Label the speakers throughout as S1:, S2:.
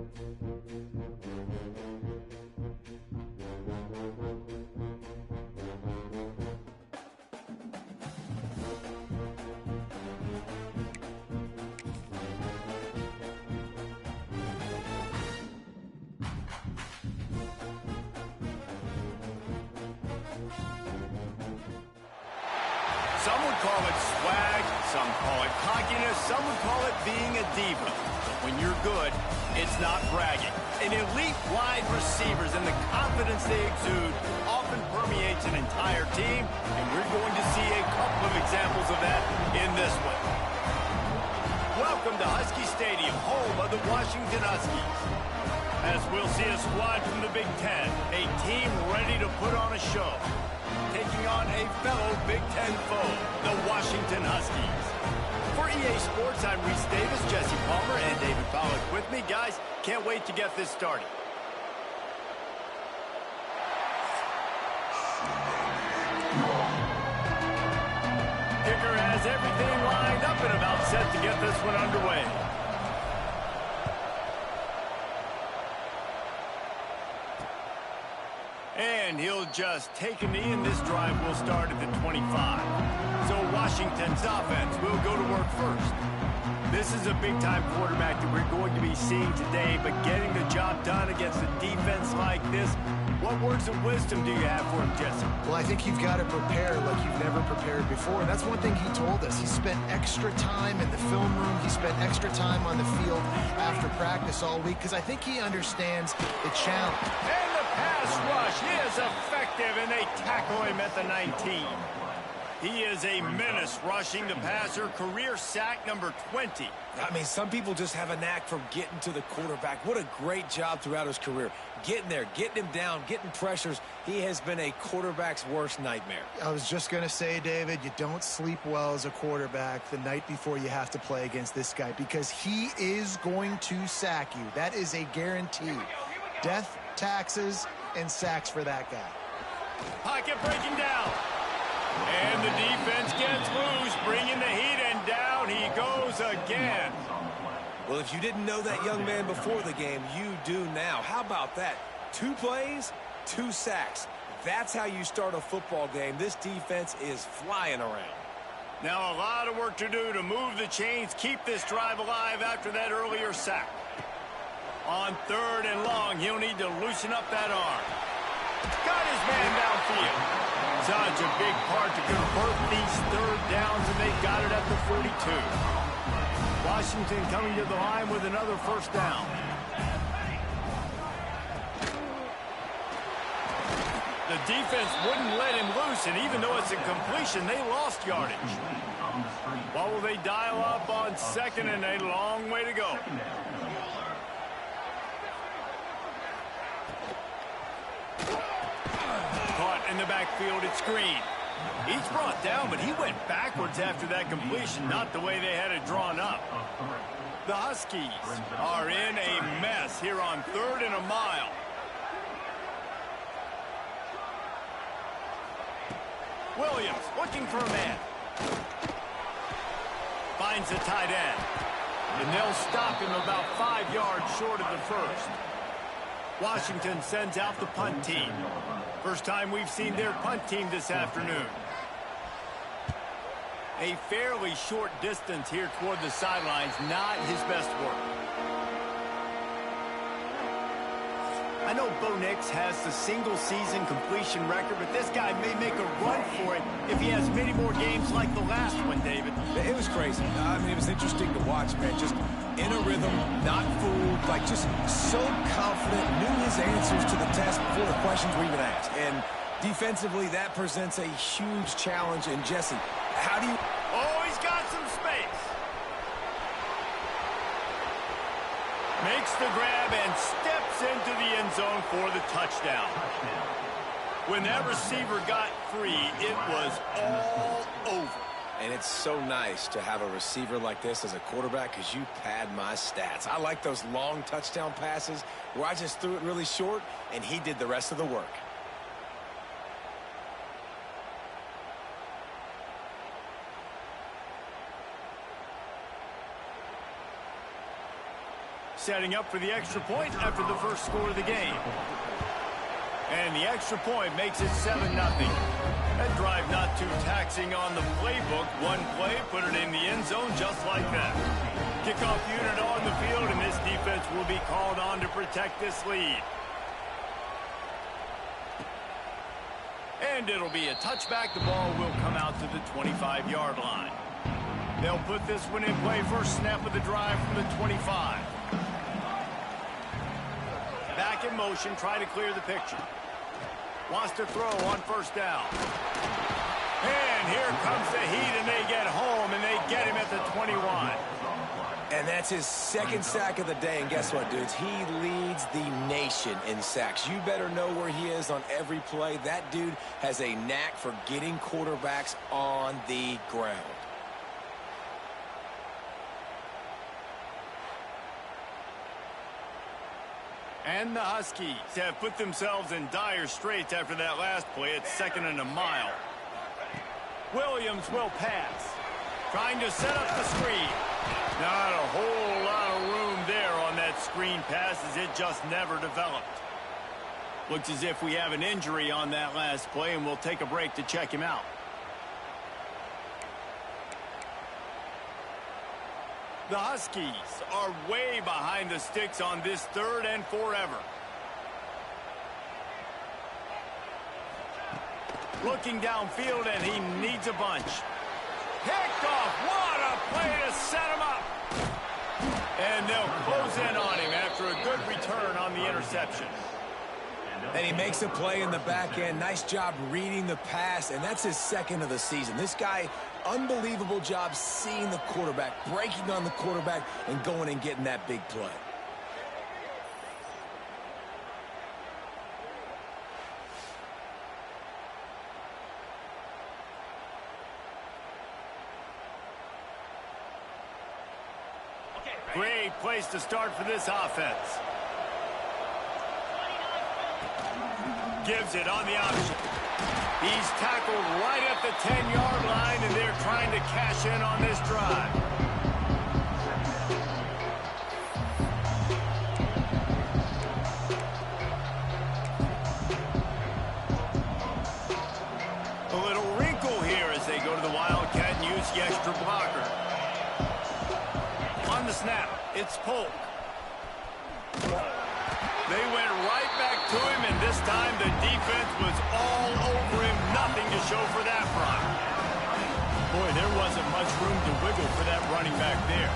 S1: Some would call it swag, some call it cockiness, some would call it being a diva. But when you're good, it's not bragging. An elite wide receivers and the confidence they exude often permeates an entire team, and we're going to see a couple of examples of that in this one. Welcome to Husky Stadium, home of the Washington Huskies. As we'll see a squad from the Big Ten, a team ready to put on a show, taking on a fellow Big Ten foe, the Washington Huskies. For EA Sports, I'm Reese Davis, Jesse Palmer, and David Pollack with me. Guys, can't wait to get this started. Kicker has everything lined up and about set to get this one underway. And he'll just take a knee, and this drive will start at the 25. So Washington's offense will go to work first. This is a big-time quarterback that we're going to be seeing today, but getting the job done against a defense like this, what words of wisdom do you have for him, Jesse?
S2: Well, I think you've got to prepare like you've never prepared before. That's one thing he told us. He spent extra time in the film room. He spent extra time on the field after practice all week because I think he understands the challenge.
S1: And the pass rush is effective, and they tackle him at the 19. He is a menace rushing the passer, career sack number 20.
S3: I mean, some people just have a knack for getting to the quarterback. What a great job throughout his career. Getting there, getting him down, getting pressures. He has been a quarterback's worst nightmare.
S2: I was just going to say, David, you don't sleep well as a quarterback the night before you have to play against this guy because he is going to sack you. That is a guarantee. Death, taxes, and sacks for that guy.
S1: Pocket breaking down. And the defense gets loose, bringing the heat, and down he goes again.
S3: Well, if you didn't know that young man before the game, you do now. How about that? 2 plays, 2 sacks. That's how you start a football game. This defense is flying around.
S1: Now a lot of work to do to move the chains, keep this drive alive after that earlier sack. On 3rd and long, he'll need to loosen up that arm. Got his man downfield. Such a big part to convert these 3rd downs, and they've got it at the 42. Washington coming to the line with another 1st down. The defense wouldn't let him loose, and even though it's a completion, they lost yardage. What will they dial up on 2nd and a long way to go? In the backfield, it's Green. He's brought down, but he went backwards after that completion, not the way they had it drawn up. The Huskies are in a mess here on 3rd and a mile. Williams looking for a man. Finds the tight end. And they'll stop him about 5 yards short of the 1st. Washington sends out the punt team. First time we've seen their punt team this afternoon. A fairly short distance here toward the sidelines, not his best work. I know Bo Nix has the single-season completion record, but this guy may make a run for it if he has many more games like the last one, David.
S3: It was crazy. I mean, it was interesting to watch, man. Just in a rhythm, not fooled, like just so confident, knew his answers to the test before the questions were even asked. And defensively, that presents a huge challenge. And Jesse, how do you...
S1: Oh, he's got some space. Makes the grab and steps into the end zone for the touchdown. When that receiver got free, it was all over.
S3: And it's so nice to have a receiver like this as a quarterback because you pad my stats. I like those long touchdown passes where I just threw it really short and he did the rest of the work.
S1: setting up for the extra point after the first score of the game. And the extra point makes it 7-0. That drive not too taxing on the playbook. One play, put it in the end zone just like that. Kickoff unit on the field, and this defense will be called on to protect this lead. And it'll be a touchback. The ball will come out to the 25-yard line. They'll put this one in play. First snap of the drive from the 25. Back in motion, try to clear the picture. Wants to throw on first down. And here comes the heat, and they get home, and they get him at the 21.
S3: And that's his second sack of the day. And guess what, dudes? He leads the nation in sacks. You better know where he is on every play. That dude has a knack for getting quarterbacks on the ground.
S1: And the Huskies have put themselves in dire straits after that last play. It's 2nd and a mile. Williams will pass. Trying to set up the screen. Not a whole lot of room there on that screen pass, as it just never developed. Looks as if we have an injury on that last play, and we'll take a break to check him out. The Huskies are way behind the sticks on this 3rd and forever. Looking downfield, and he needs a bunch. Picked off. What a play to set him up. And they'll close in on him after a good return on the interception.
S3: And he makes a play in the back end. Nice job reading the pass, and that's his 2nd of the season. This guy, unbelievable job seeing the quarterback, breaking on the quarterback, and going and getting that big play.
S1: Great place to start for this offense. Gives it on the option. He's tackled right at the 10-yard line, and they're trying to cash in on this drive. A little wrinkle here as they go to the Wildcat and use the extra blocker. On the snap, it's Polk. They went right back to him, and this time the defense was all over him. Nothing to show for that run. Boy, there wasn't much room to wiggle for that running back there.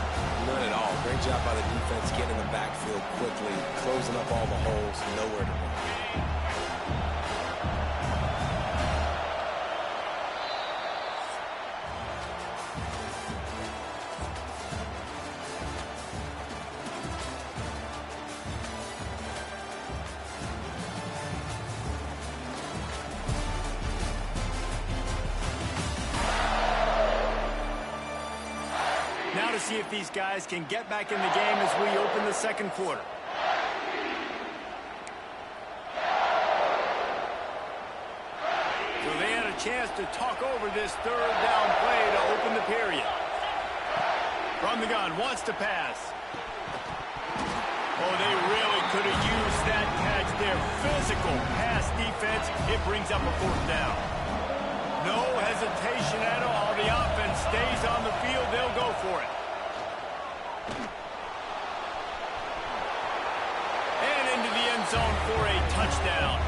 S3: None at all. Great job by the defense getting in the backfield quickly, closing up all the holes, nowhere to run.
S1: Now to see if these guys can get back in the game as we open the 2nd quarter. So they had a chance to talk over this 3rd down play to open the period. From the gun, wants to pass. Oh, they really could have used that catch there. Physical pass defense. It brings up a 4th down. No hesitation at all. The offense stays on the field. They'll go for it. And into the end zone for a touchdown.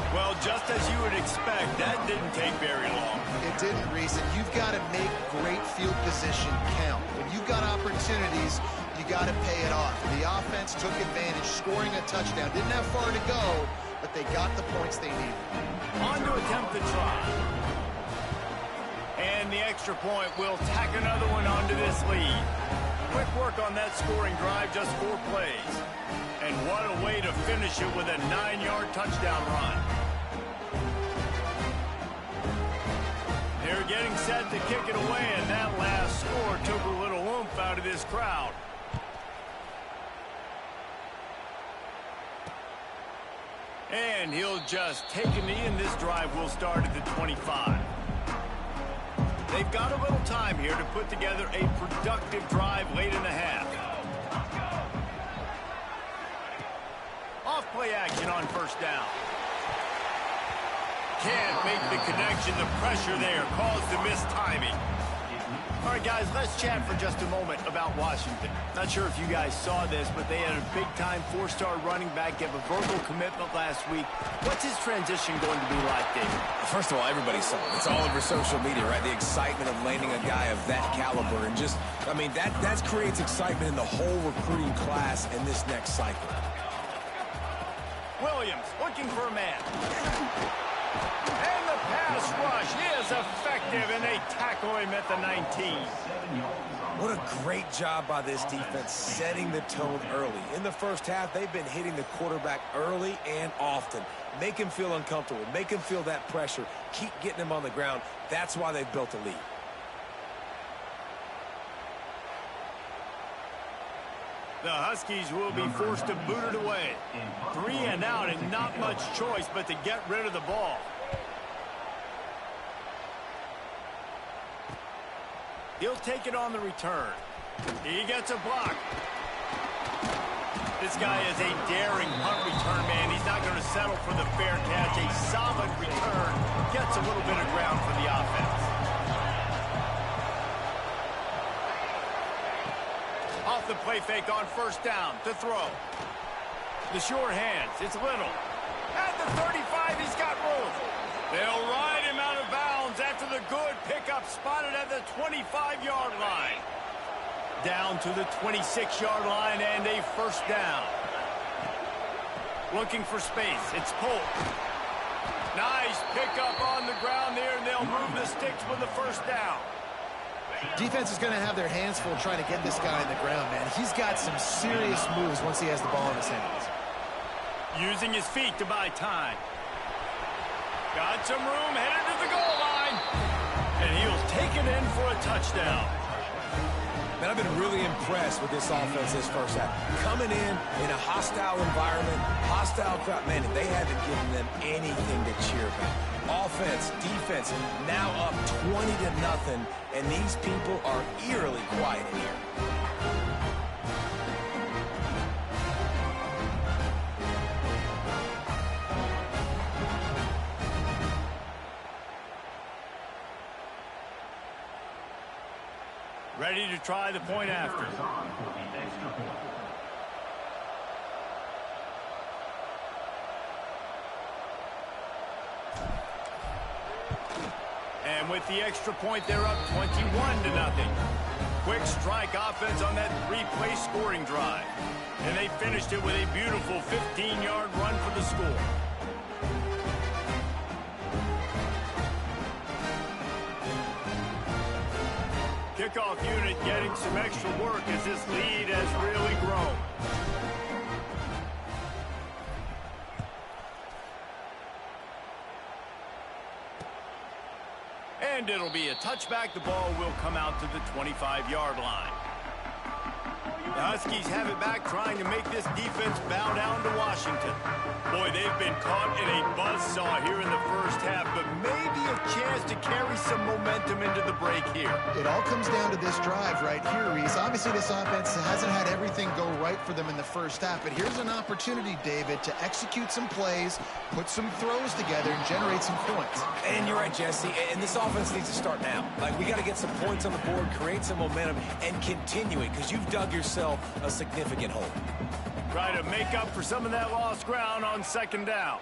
S1: Well, just as you would expect, that didn't take very long.
S2: It didn't, Reese, and you've got to make great field position count. When you've got opportunities, you got to pay it off. The offense took advantage, scoring a touchdown. Didn't have far to go, but they got the points they needed.
S1: On to attempt the try. And the extra point will tack another one onto this lead. Quick work on that scoring drive, just 4 plays. And what a way to finish it with a 9-yard touchdown run. They're getting set to kick it away, and that last score took a little oomph out of this crowd. And he'll just take a knee, and this drive will start at the 25. They've got a little time here to put together a productive drive late in the half. play action on first down. Can't make the connection. The pressure there caused the missed timing. All right, guys, let's chat for just a moment about Washington. Not sure if you guys saw this, but they had a big-time four-star running back give a verbal commitment last week. What's his transition going to be like, David?
S3: First of all, everybody saw it. It's all over social media, right? The excitement of landing a guy of that caliber. And just, I mean, that creates excitement in the whole recruiting class in this next cycle.
S1: Williams looking for a man. And the pass rush is effective, and they tackle him at the 19.
S3: What a great job by this defense setting the tone early. In the first half, they've been hitting the quarterback early and often. Make him feel uncomfortable. Make him feel that pressure. Keep getting him on the ground. That's why they've built a lead.
S1: The Huskies will be forced to boot it away. 3 and out, and not much choice but to get rid of the ball. He'll take it on the return. He gets a block. This guy is a daring punt return man. He's not going to settle for the fair catch. A solid return. Gets a little bit of ground for the offense. Off the play fake on first down to throw. The sure hands. It's Little. At the 35, he's got room. They'll ride him out of bounds after the good pickup spotted at the 25-yard line. Down to the 26-yard line and a first down. Looking for space. It's Polk. Nice pickup on the ground there, and they'll move the sticks with the first down.
S2: Defense is going to have their hands full trying to get this guy on the ground, man. He's got some serious moves once he has the ball in his hands.
S1: Using his feet to buy time. Got some room, headed to the goal line. And he'll take it in for a touchdown.
S3: Man, I've been really impressed with this offense this first half. Coming in a hostile environment, hostile crowd, man, they haven't given them anything to cheer about. Offense, defense, now up 20-0, and these people are eerily quiet here.
S1: Ready to try the point after. And with the extra point, they're up 21-0. Quick strike offense on that 3-play scoring drive. And they finished it with a beautiful 15-yard run for the score. Kickoff unit getting some extra work as this lead has really grown. And it'll be a touchback. The ball will come out to the 25-yard line. The Huskies have it back, trying to make this defense bow down to Washington. Boy, they've been caught in a buzzsaw here in the first half, but maybe a chance to carry some momentum into the break here.
S2: It all comes down to this drive right here, Reese. Obviously, this offense hasn't had everything go right for them in the first half, but here's an opportunity, David, to execute some plays, put some throws together, and generate some points.
S3: And you're right, Jesse, and this offense needs to start now. Like, we got to get some points on the board, create some momentum, and continue it, because you've dug yourself a significant hole.
S1: Try to make up for some of that lost ground on second down.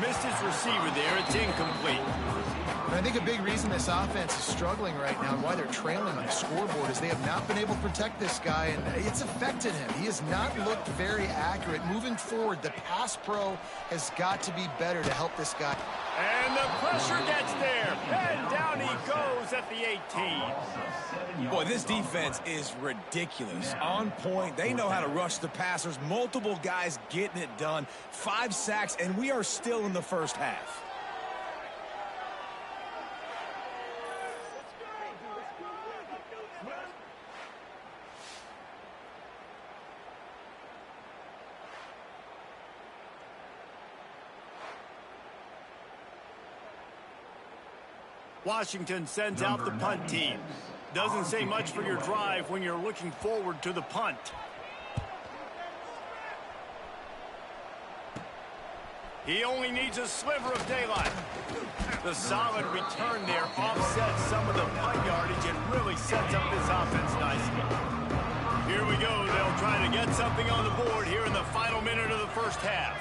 S1: Missed his receiver there. It's incomplete.
S2: And I think a big reason this offense is struggling right now and why they're trailing on the scoreboard is they have not been able to protect this guy, and it's affected him. He has not looked very accurate. Moving forward, the pass pro has got to be better to help this guy.
S1: And the pressure gets there. And down he goes at the 18.
S3: Boy, this defense is ridiculous. On point. They know how to rush the passers. Multiple guys getting it done. 5 sacks, and we are still in the first half.
S1: Washington sends out the punt team. Doesn't say much for your drive when you're looking forward to the punt. He only needs a sliver of daylight. The solid return there offsets some of the punt yardage and really sets up this offense nicely. Here we go. They'll try to get something on the board here in the final minute of the first half.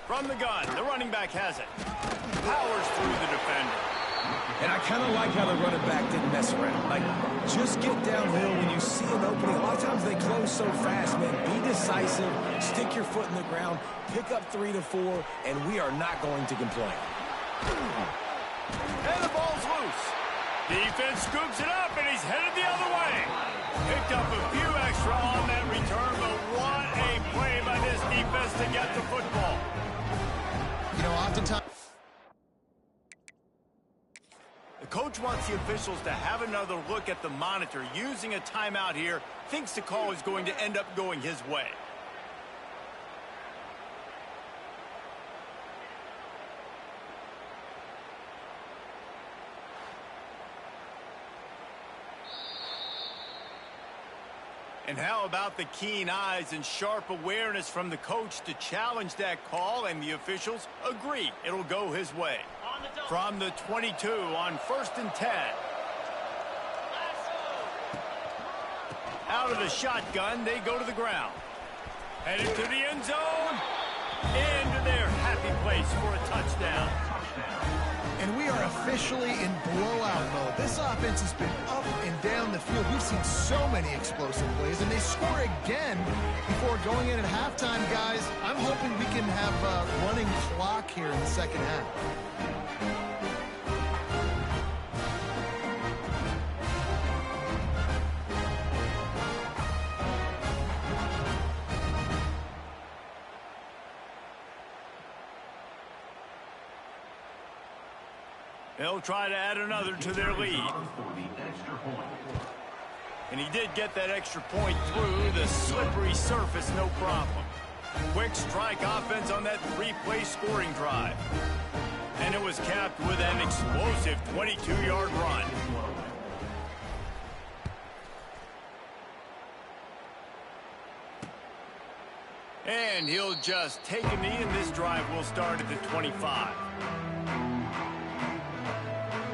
S1: From the gun, the running back has it. Powers through the defender.
S3: And I kind of like how the running back didn't mess around. Like, just get downhill when you see an opening. A lot of times they close so fast, man. Be decisive, stick your foot in the ground, pick up 3 to 4, and we are not going to complain.
S1: And the ball's loose. Defense scoops it up, and he's headed the other way. Picked up a few extra on that return, but what a play by this defense to get the football.
S2: You know, oftentimes
S1: the coach wants the officials to have another look at the monitor. Using a timeout here, thinks the call is going to end up going his way. And how about the keen eyes and sharp awareness from the coach to challenge that call, and the officials agree it'll go his way. From the 22 on 1st and 10. Out of the shotgun, they go to the ground. Headed to the end zone. Into their happy place for a touchdown.
S2: And we are officially in blowout mode. This offense has been up and down the field. We've seen so many explosive plays, and they score again before going in at halftime, guys. I'm hoping we can have a running clock here in the second half.
S1: They'll try to add another to their lead. And he did get that extra point through the slippery surface, no problem. Quick strike offense on that 3-play scoring drive. And it was capped with an explosive 22-yard run. And he'll just take a knee, and this drive will start at the 25.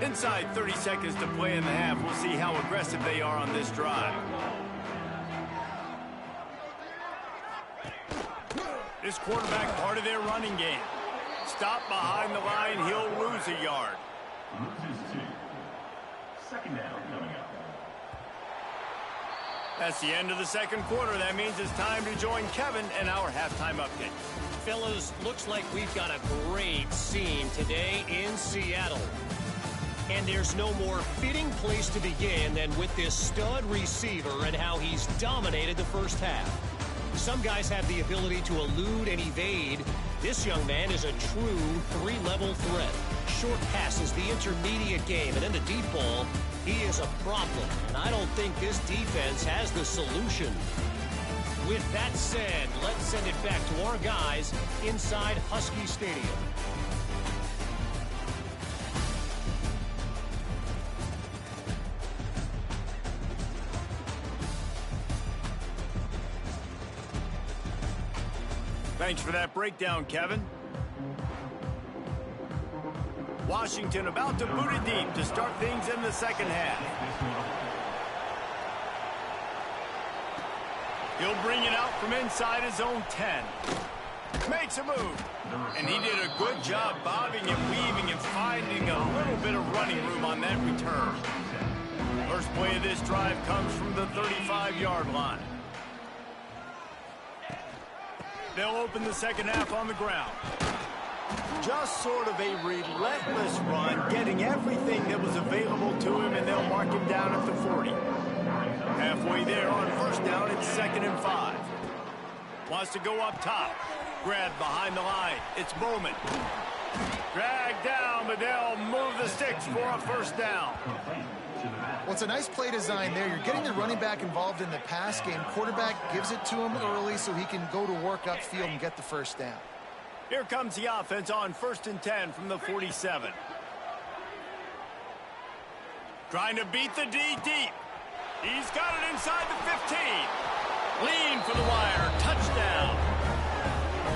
S1: Inside 30 seconds to play in the half. We'll see how aggressive they are on this drive. This quarterback part of their running game. Stop behind the line, he'll lose a yard. Second down coming up. That's the end of the second quarter. That means it's time to join Kevin and our halftime update.
S4: Fellas, looks like we've got a great scene today in Seattle. And there's no more fitting place to begin than with this stud receiver and how he's dominated the first half. Some guys have the ability to elude and evade. This young man is a true 3-level threat. Short passes, the intermediate game, and then the deep ball, he is a problem. And I don't think this defense has the solution. With that said, let's send it back to our guys inside Husky Stadium.
S1: Thanks for that breakdown, Kevin. Washington about to boot it deep to start things in the second half. He'll bring it out from inside his own 10. Makes a move. And he did a good job bobbing and weaving and finding a little bit of running room on that return. First play of this drive comes from the 35-yard line. They'll open the second half on the ground. Just sort of a relentless run, getting everything that was available to him, and they'll mark him down at the 40. Halfway there on first down, it's 2nd and 5. Wants to go up top. Grab behind the line. It's Bowman. Dragged down, but they'll move the sticks for a first down.
S2: Well, it's a nice play design there. You're getting the running back involved in the pass game. Quarterback gives it to him early so he can go to work upfield and get the first down.
S1: Here comes the offense on 1st and 10 from the 47. Trying to beat the D deep. He's got it inside the 15. Lean for the wire. Touchdown.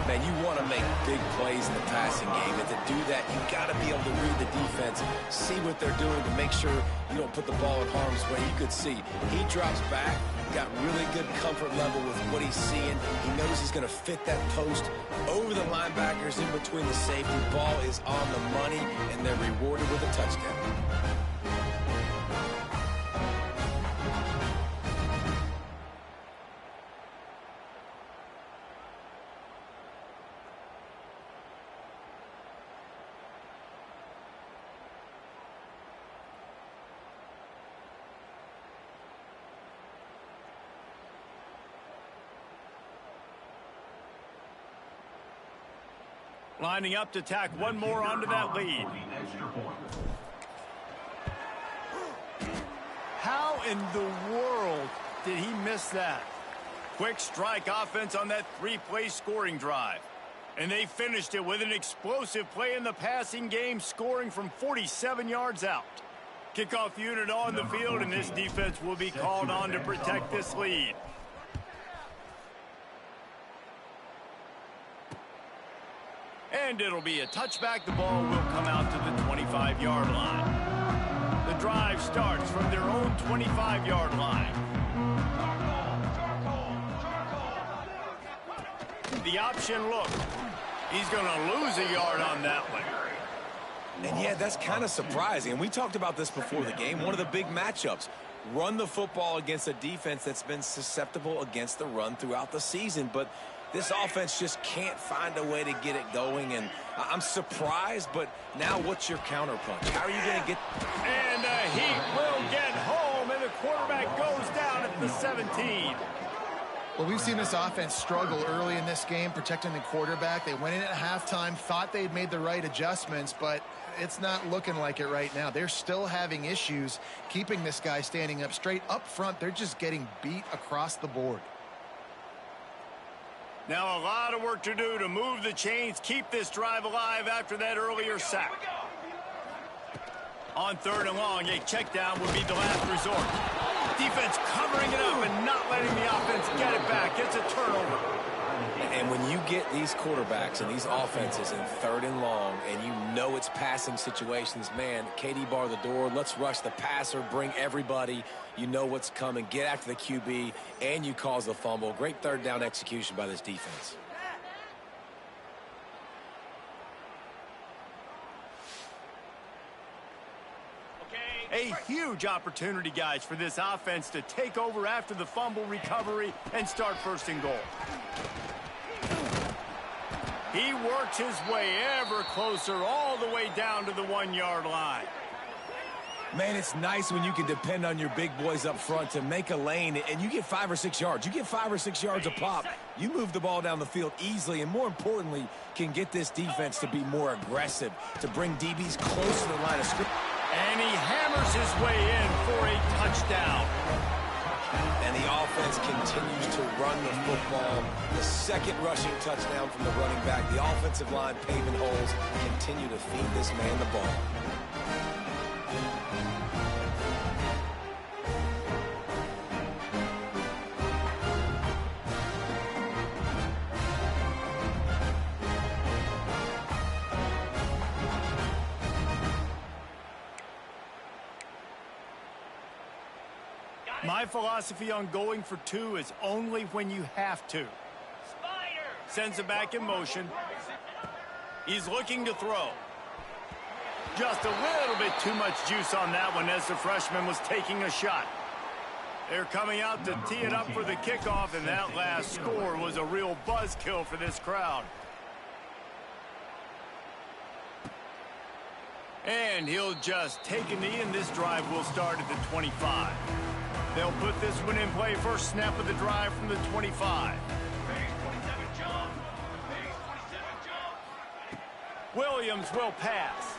S3: Man, you want to make big plays in the passing game, and to do that, you got to be able to read the defense, see what they're doing to make sure you don't put the ball in harm's way. You could see he drops back, got really good comfort level with what he's seeing. He knows he's going to fit that post over the linebackers in between the safety. Ball is on the money, and they're rewarded with a touchdown.
S1: Lining up to tack one more onto that lead. How in the world did he miss that? Quick strike offense on that three-play scoring drive. And they finished it with an explosive play in the passing game, scoring from 47 yards out. Kickoff unit on the field, and this defense will be called on to protect this lead. And it'll be a touchback. The ball will come out to the 25-yard line. The drive starts from their own 25-yard line. The option look. He's going to lose a yard on that one.
S3: And yeah, that's kind of surprising. And we talked about this before the game. One of the big matchups. Run the football against a defense that's been susceptible against the run throughout the season. But this offense just can't find a way to get it going, and I'm surprised, but now what's your counterpunch? How are you going to get...
S1: And he will get home, and the quarterback goes down at the 17.
S2: Well, we've seen this offense struggle early in this game, protecting the quarterback. They went in at halftime, thought they'd made the right adjustments, but it's not looking like it right now. They're still having issues keeping this guy standing up straight. Up front, they're just getting beat across the board.
S1: Now a lot of work to do to move the chains, keep this drive alive after that earlier sack. On third and long, a check down would be the last resort. Defense covering it up and not letting the offense get it back. It's a turnover.
S3: And when you get these quarterbacks and these offenses in third and long, and you know it's passing situations, man, KD bar the door, let's rush the passer, bring everybody. You know what's coming, get after the QB, and you cause the fumble. Great third down execution by this defense.
S1: A huge opportunity, guys, for this offense to take over after the fumble recovery and start first and goal. He works his way ever closer all the way down to the 1-yard line.
S3: Man, it's nice when you can depend on your big boys up front to make a lane, and you get 5 or 6 yards. You get 5 or 6 yards a pop. You move the ball down the field easily, and more importantly, can get this defense to be more aggressive, to bring DBs close to the line of scrimmage.
S1: And he hammers his way in for a touchdown.
S3: And the offense continues to run the football. The second rushing touchdown from the running back. The offensive line paving holes. Continue to feed this man the ball.
S1: My philosophy on going for two is only when you have to. Sends it back in motion. He's looking to throw. Just a little bit too much juice on that one as the freshman was taking a shot. They're coming out to tee it up for the kickoff, and that last score was a real buzzkill for this crowd. And he'll just take a knee, and this drive will start at the 25. They'll put this one in play. First snap of the drive from the 25. Williams will pass.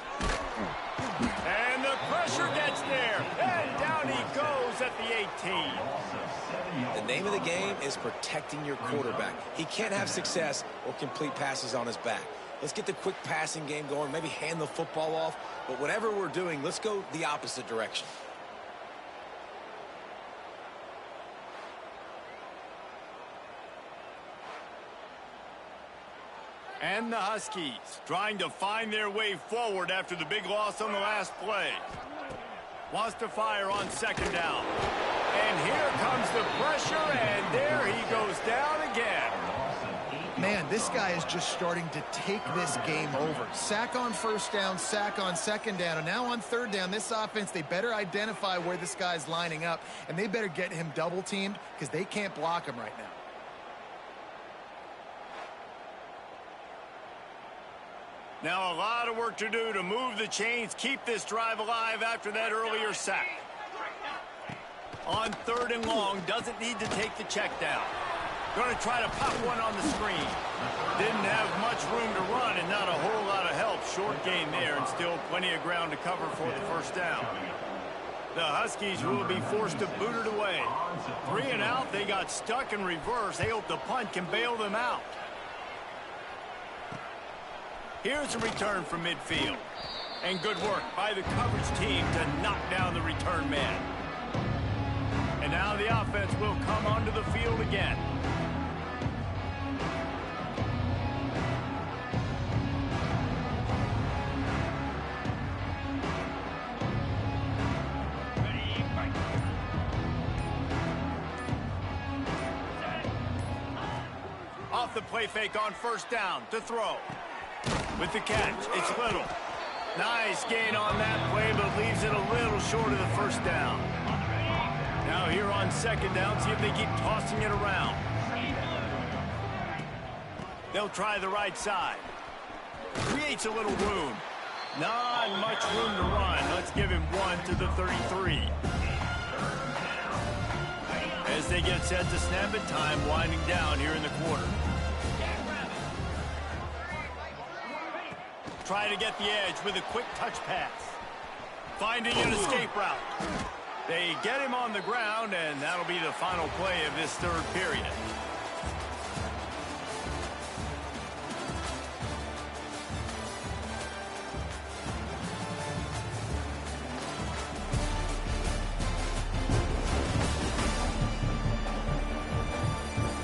S1: And the pressure gets there. And down he goes at the 18.
S3: The name of the game is protecting your quarterback. He can't have success or complete passes on his back. Let's get the quick passing game going, maybe hand the football off. But whatever we're doing, let's go the opposite direction.
S1: And the Huskies trying to find their way forward after the big loss on the last play. Wants to fire on second down. And here comes the pressure, and there he goes down again.
S2: Man, this guy is just starting to take this game over. Sack on first down, sack on second down, and now on third down, this offense, they better identify where this guy's lining up, and they better get him double-teamed because they can't block him right now.
S1: Now a lot of work to do to move the chains, keep this drive alive after that earlier sack. On third and long, doesn't need to take the check down. Going to try to pop one on the screen. Didn't have much room to run and not a whole lot of help. Short gain there and still plenty of ground to cover for the first down. The Huskies will be forced to boot it away. 3 and out, they got stuck in reverse. They hope the punt can bail them out. Here's a return from midfield. And good work by the coverage team to knock down the return man. And now the offense will come onto the field again. Off the play fake on first down to throw. With the catch, it's Little. Nice gain on that play, but leaves it a little short of the first down. Now here on second down, see if they keep tossing it around. They'll try the right side. Creates a little room. Not much room to run. Let's give him one to the 33. As they get set to snap it, time winding down here in the quarter. Try to get the edge with a quick touch pass. Finding an escape route. They get him on the ground, and that'll be the final play of this third period.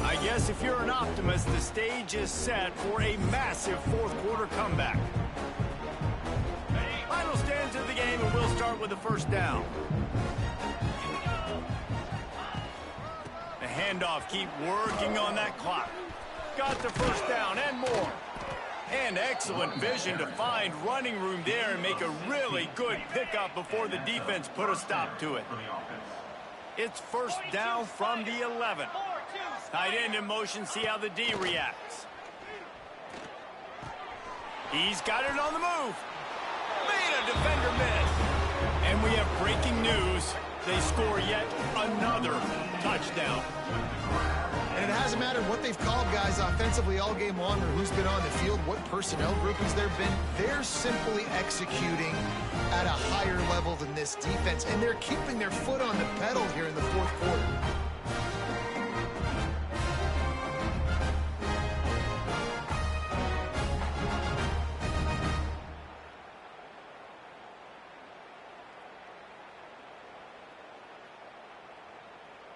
S1: I guess if you're an optimist, the stage is set for a massive fourth quarter comeback. Final stanza of the game, and we'll start with the first down. The handoff, keep working on that clock. Got the first down and more. And excellent vision to find running room there and make a really good pickup before the defense put a stop to it. It's first down from the 11. Tight end in motion, see how the D reacts. He's got it on the move. Made a defender miss. And we have breaking news. They score yet another touchdown.
S2: And it hasn't mattered what they've called guys offensively all game long or who's been on the field, what personnel groupings there have been. They're simply executing at a higher level than this defense, and they're keeping their foot on the pedal here in the fourth quarter.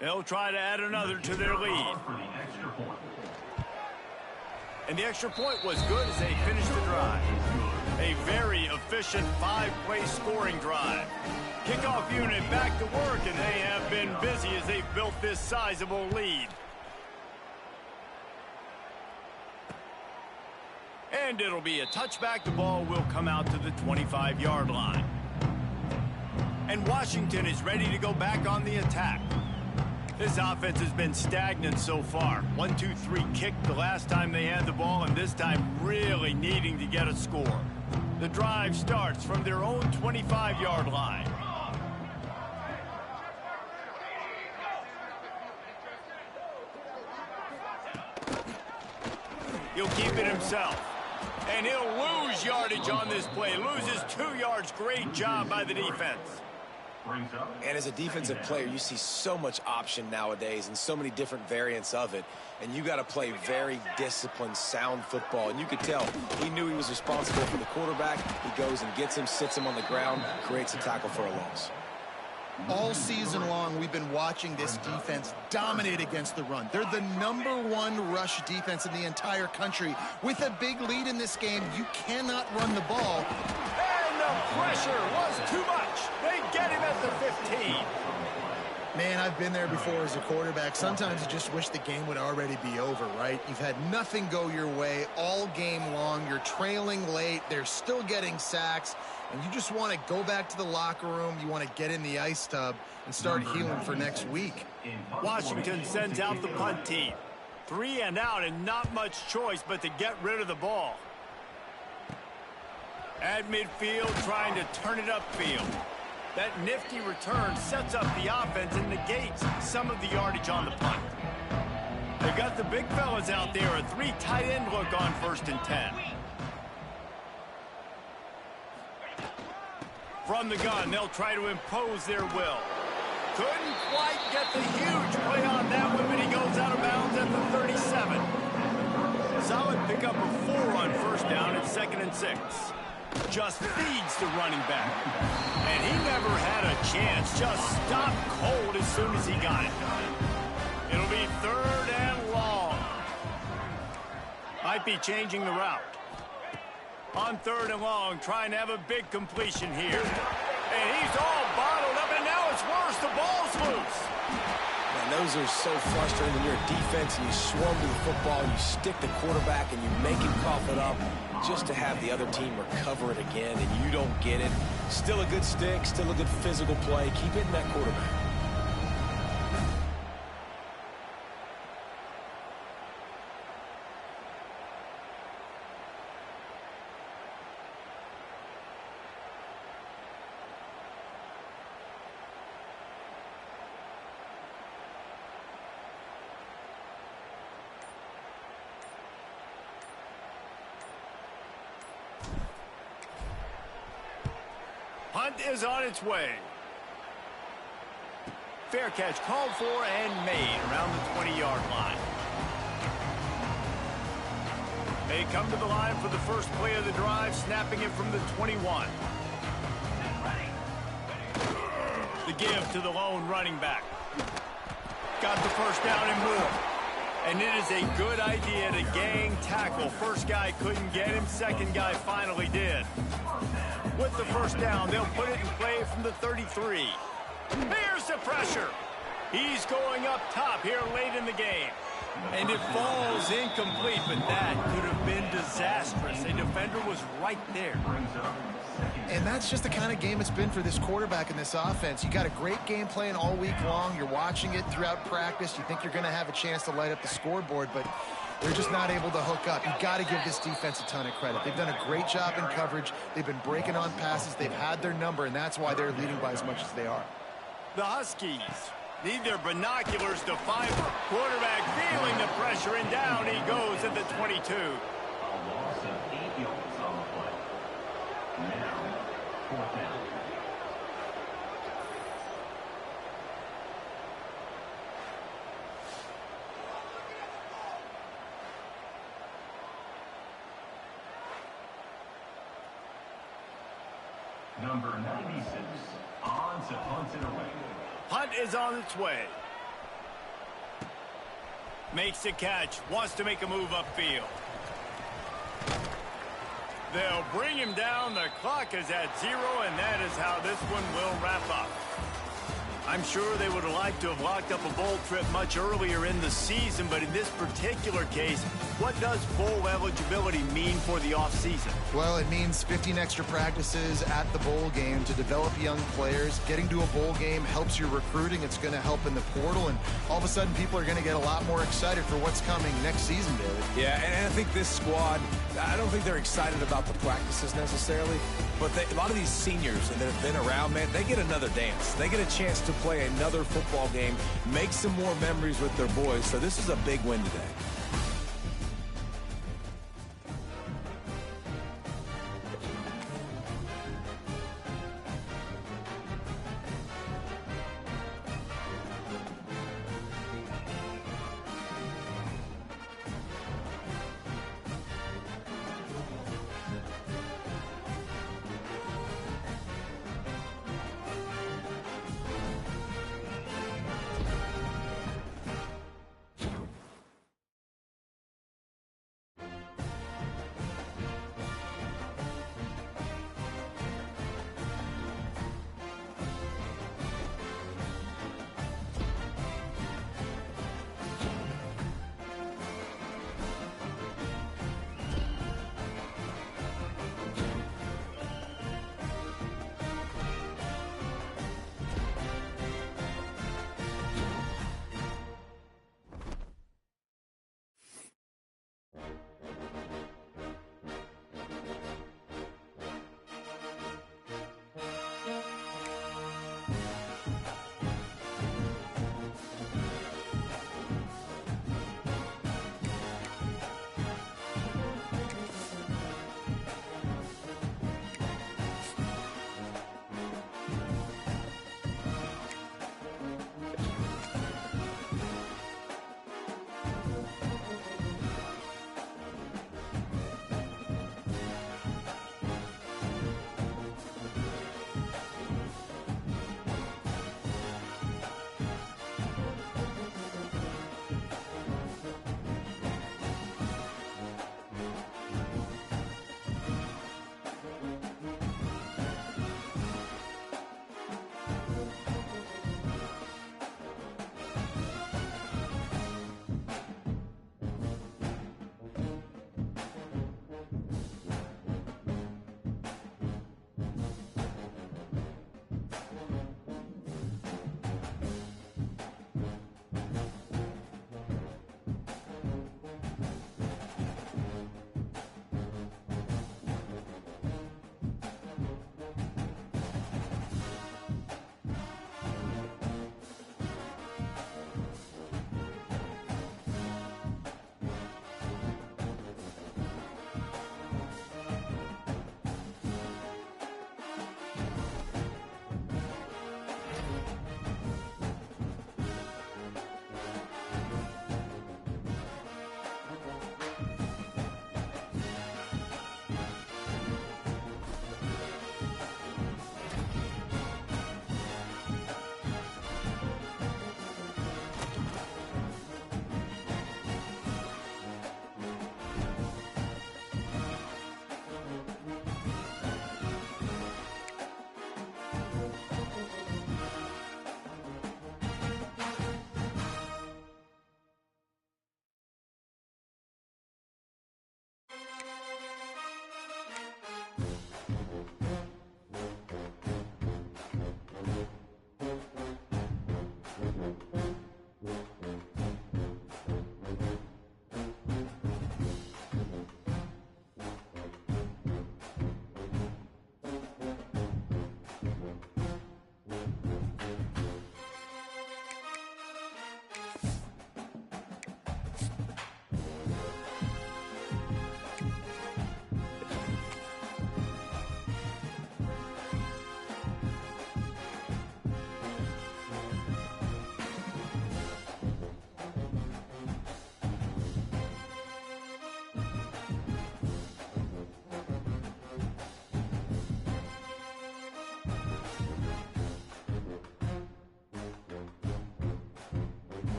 S1: They'll try to add another to their lead. And the extra point was good as they finished the drive. A very efficient 5-play scoring drive. Kickoff unit back to work, and they have been busy as they've built this sizable lead. And it'll be a touchback. The ball will come out to the 25-yard line. And Washington is ready to go back on the attack. This offense has been stagnant so far. 1-2-3 kick the last time they had the ball, and this time really needing to get a score. The drive starts from their own 25-yard line. He'll keep it himself. And he'll lose yardage on this play. Loses 2 yards. Great job by the defense.
S3: And as a defensive player, you see so much option nowadays and so many different variants of it. And you got to play very disciplined, sound football. And you could tell he knew he was responsible for the quarterback. He goes and gets him, sits him on the ground, creates a tackle for a loss.
S2: All season long, we've been watching this defense dominate against the run. They're the #1 rush defense in the entire country. With a big lead in this game, you cannot run the ball.
S1: And the pressure was too much. They get him at the 15.
S2: Man, I've been there before as a quarterback. Sometimes you just wish the game would already be over, right? You've had nothing go your way all game long. You're trailing late. They're still getting sacks. And you just want to go back to the locker room. You want to get in the ice tub and start healing for next week.
S1: Washington sends out the punt team. 3 and out and not much choice but to get rid of the ball. At midfield, trying to turn it upfield. That nifty return sets up the offense and negates some of the yardage on the punt. They've got the big fellas out there, a 3 tight end look on 1st and 10. From the gun, they'll try to impose their will. Couldn't quite get the huge play on that one, but he goes out of bounds at the 37. Solid pickup of 4 on 1st down and 2nd and 6. Just feeds the running back. And he never had a chance. Just stopped cold as soon as he got it. It'll be 3rd and long. Might be changing the route. On 3rd and long, trying to have a big completion here. And he's all bottled up, and now it's worse. The ball's loose.
S3: Man, those are so frustrating when you're a defense and you swarm to the football, you stick the quarterback, and you make him cough it up just to have the other team recover it again, and you don't get it. Still a good stick, still a good physical play. Keep hitting that quarterback.
S1: Punt is on its way. Fair catch called for and made around the 20-yard line. They come to the line for the first play of the drive, snapping it from the 21. The give to the lone running back. Got the 1st down and more. And it is a good idea to gang tackle. First guy couldn't get him. Second guy finally did. With the 1st down, they'll put it in play from the 33. Here's the pressure. He's going up top here late in the game. And it falls incomplete, but that could have been disastrous. A defender was right there.
S2: And that's just the kind of game it's been for this quarterback in this offense. You got a great game plan all week long. You're watching it throughout practice. You think you're going to have a chance to light up the scoreboard, but they're just not able to hook up. You've got to give this defense a ton of credit. They've done a great job in coverage. They've been breaking on passes. They've had their number, and that's why they're leading by as much as they are.
S1: The Huskies need their binoculars to find the quarterback feeling the pressure, and down he goes at the 22.
S5: Loss of 8 yards on the play. Now, 4th down. Number 96, on to punt it away.
S1: Punt is on its way. Makes the catch. Wants to make a move upfield. They'll bring him down. The clock is at 0, and that is how this one will wrap up. I'm sure they would have liked to have locked up a bowl trip much earlier in the season, but in this particular case, what does bowl eligibility mean for the offseason?
S2: Well, it means 15 extra practices at the bowl game to develop young players. Getting to a bowl game helps your recruiting. It's going to help in the portal, and all of a sudden people are going to get a lot more excited for what's coming next season, David.
S3: Yeah, and I think this squad, I don't think they're excited about the practices necessarily, but a lot of these seniors that have been around, man, they get another dance. They get a chance to play another football game, make some more memories with their boys, so this is a big win today.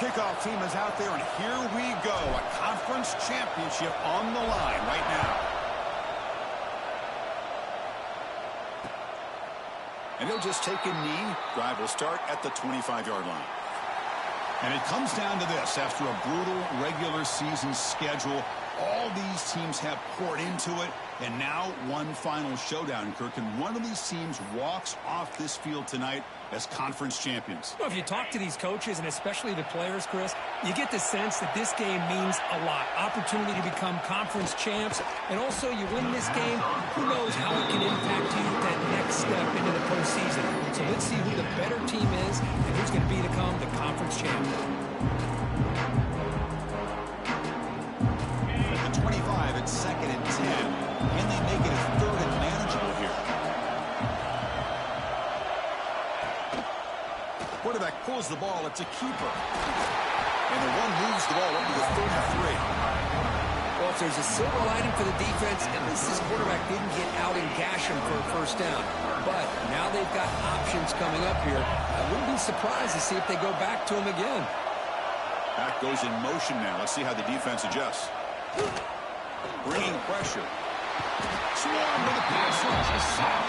S6: kickoff team is out there, and here we go. A conference championship on the line right now. And he'll just take a knee. Drive will start at the 25-yard line. And it comes down to this. After a brutal regular season schedule, all these teams have poured into it, and now one final showdown, Kirk. And one of these teams walks off this field tonight as conference champions.
S7: Well, if you talk to these coaches, and especially the players, Chris, you get the sense that this game means a lot. Opportunity to become conference champs, and also you win this game, who knows how it can impact you that next step into the postseason. So let's see who the better team is and who's going to become the conference champion.
S6: At the 25, it's 2nd and 10. Can they make it a 3rd and manageable here? Quarterback pulls the ball. It's a keeper. And the one moves the ball up to the 33.
S7: Well, if there's a silver lining for the defense, at least this quarterback didn't get out and gash him for a first down. But now they've got options coming up here. I wouldn't be surprised to see if they go back to him again.
S6: Back goes in motion now. Let's see how the defense adjusts. Bringing pressure. Swarm with a pass rush. A sack.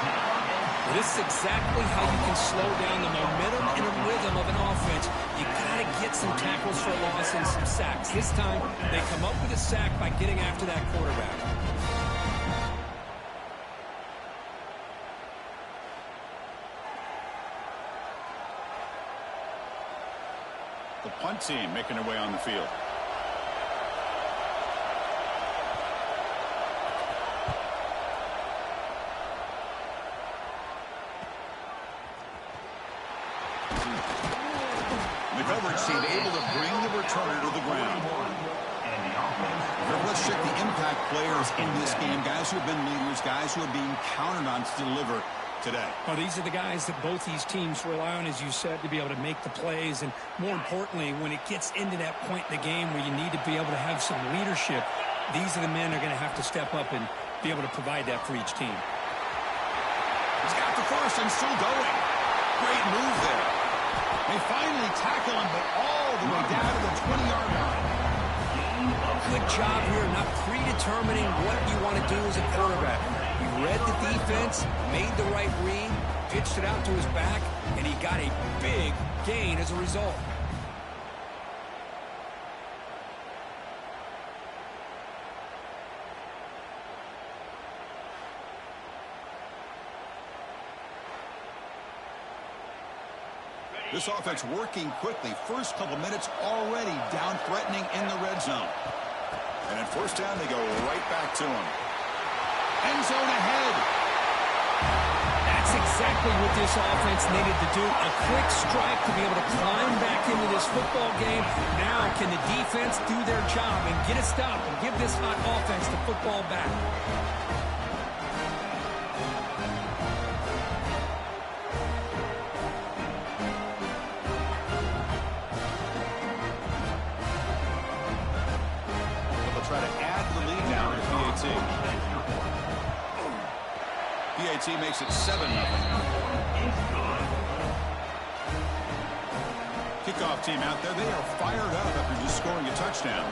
S7: This is exactly how you can slow down the momentum and a rhythm of an offense. You got to get some tackles for loss and some sacks. This time, they come up with a sack by getting after that quarterback.
S6: The punt team making their way on the field. The coverage team able to bring the returner to the ground. Let's check the impact players in this game. Guys who have been leaders, guys who are being counted on to deliver today.
S7: Well, these are the guys that both these teams rely on, as you said, to be able to make the plays. And more importantly, when it gets into that point in the game where you need to be able to have some leadership, these are the men who are going to have to step up and be able to provide that for each team.
S6: He's got the first and still going. Great move there. They finally tackle him, but all the way down to the 20-yard line.
S7: Good job here, not predetermining what you want to do as a quarterback. He read the defense, made the right read, pitched it out to his back, and he got a big gain as a result.
S6: This offense working quickly. First couple minutes already down threatening in the red zone. And at first down, they go right back to him. End zone ahead.
S7: That's exactly what this offense needed to do. A quick strike to be able to climb back into this football game. Now can the defense do their job and get a stop and give this hot offense the football back?
S6: Try to add to the lead now to PAT. PAT makes it 7-0. Kickoff team out there. They are fired up after just scoring a touchdown.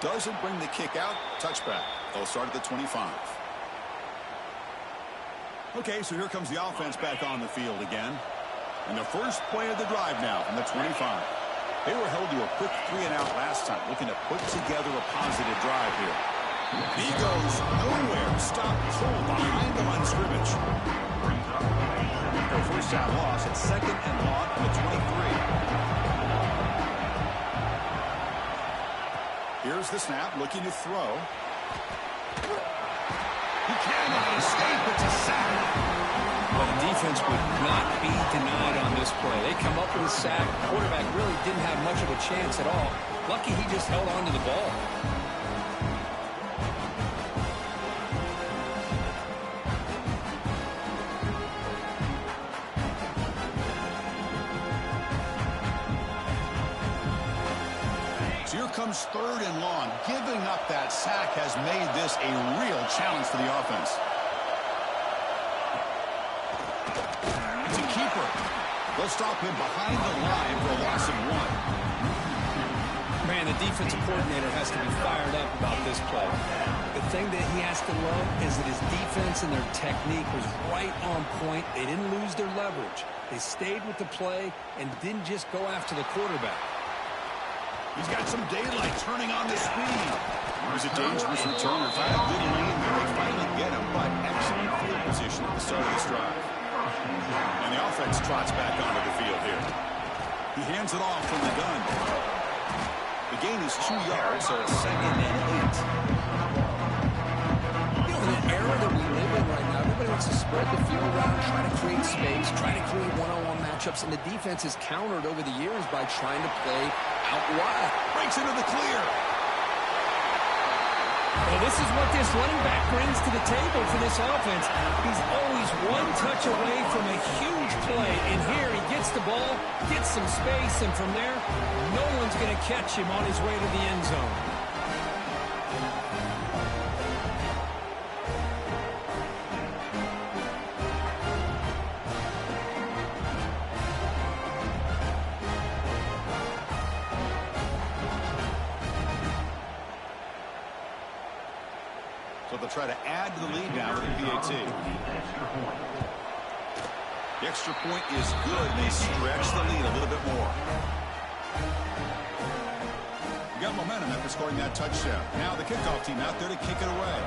S6: Doesn't bring the kick out. Touchback. They'll start at the 25. Okay, so here comes the offense back on the field again. And the first play of the drive now from the 25. They were held to a quick 3-and-out last time, looking to put together a positive drive here. He goes nowhere. Stopped cold behind the line of scrimmage. Their first down loss at 2nd and long from the 23. Here's the snap, looking to throw. He cannot escape. It's a sack.
S7: Well, the defense would not be denied on this play. They come up with a sack. The quarterback really didn't have much of a chance at all. Lucky he just held on to the ball.
S6: So here comes 3rd and long. Giving up that sack has made this a real challenge for the offense. They'll stop him behind the line for a loss of 1.
S7: Man, the defensive coordinator has to be fired up about this play. The thing that he has to love is that his defense and their technique was right on point. They didn't lose their leverage. They stayed with the play and didn't just go after the quarterback.
S6: He's got some daylight turning on the speed. It was a dangerous returner. Found a good lane there. They finally get him, but excellent field position at the start of this drive. And the offense trots back onto the field here. He hands it off from the gun. The gain is 2 yards, so a 2nd and 8.
S7: You know, in the era that we live in right now, everybody wants to spread the field around, try to create space, try to create one-on-one matchups, and the defense has countered over the years by trying to play out wide.
S6: Breaks into the clear.
S7: Well, this is what this running back brings to the table for this offense. He's always one touch away from a huge play. And here he gets the ball, gets some space, and from there, no one's going to catch him on his way to the end zone.
S6: So they'll try to add to the lead now with a PAT. The extra point is good, and they stretch the lead a little bit more. You got momentum after scoring that touchdown. Now the kickoff team out there to kick it away.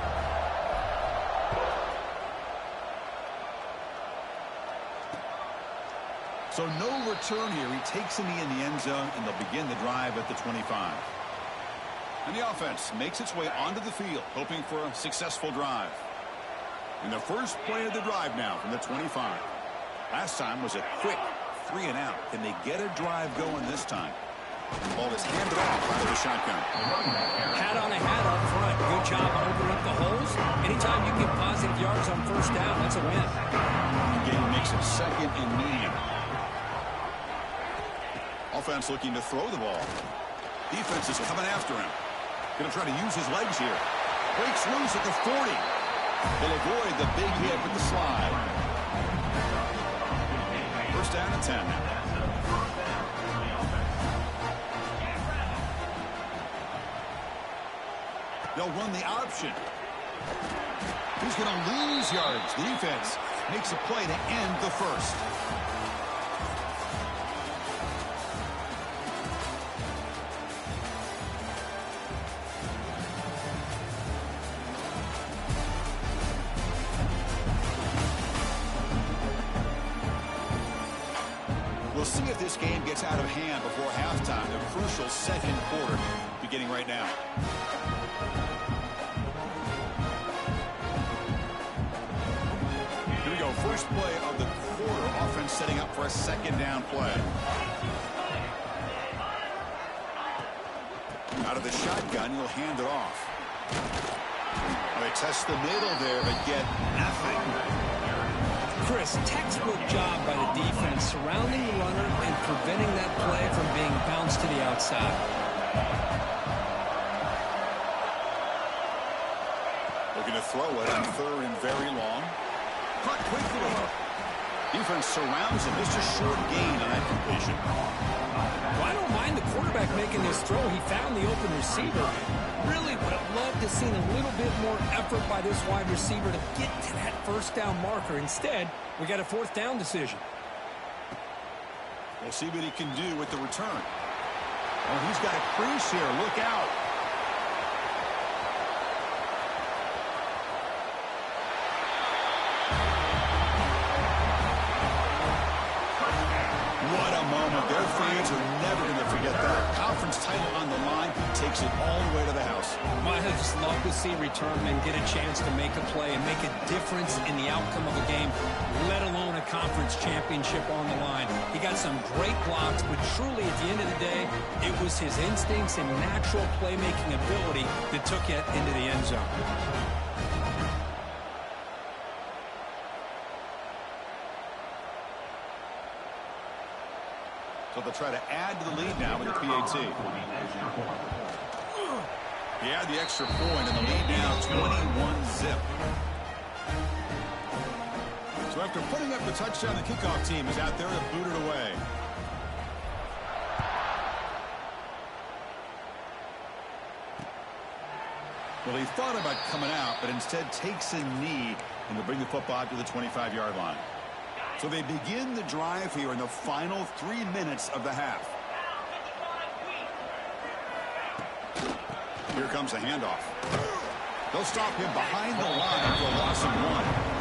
S6: So no return here. He takes a knee in the end zone, and they'll begin the drive at the 25. And the offense makes its way onto the field, hoping for a successful drive. And the first play of the drive now from the 25. Last time was a quick 3 and out. Can they get a drive going this time? The ball is handed off out of the shotgun.
S7: Hat on a hat up front. Good job opening up the holes. Anytime you get positive yards on first down, that's a win.
S6: The game makes it 2nd and medium. Offense looking to throw the ball. Defense is coming after him. Going to try to use his legs here. Breaks loose at the 40. They'll avoid the big hit with the slide. First down and 10 now. They'll run the option. He's going to lose yards. The defense makes a play to end the first. We'll see if this game gets out of hand before halftime. The crucial 2nd quarter beginning right now. Here we go. First play of the quarter. Offense setting up for a 2nd down play. Out of the shotgun, he'll hand it off. They test the middle there, but get nothing.
S7: Chris, textbook job by the defense surrounding the runner and preventing that play from being bounced to the outside.
S6: Looking to throw it on 3rd and very long. Caught quickly. Defense surrounds him. Just a short gain on that completion.
S7: Well, I don't mind the quarterback making this throw. He found the open receiver. Really would have loved to see a little bit more effort by this wide receiver to get to that first down marker. Instead, we got a 4th down decision.
S6: We'll see what he can do with the return. Oh, he's got a crease here. Look out. What a moment. Their fans are never going to forget that. Conference title on the line. Takes it all the way to the house.
S7: Well, I just love to see returnmen get a chance to make a play and make a difference in the outcome of a game, let alone a conference championship on the line. He got some great blocks, but truly at the end of the day, it was his instincts and natural playmaking ability that took it into the end zone.
S6: So they'll try to add to the lead now with the PAT. He had the extra point, and the lead now 21-zip. So So after putting up the touchdown, the kickoff team is out there to boot it away. Well, he thought about coming out, but instead takes a knee and will bring the football out to the 25-yard line. So they begin the drive here in the final 3 minutes of the half. Here comes the handoff. They'll stop him behind the line for a loss of 1.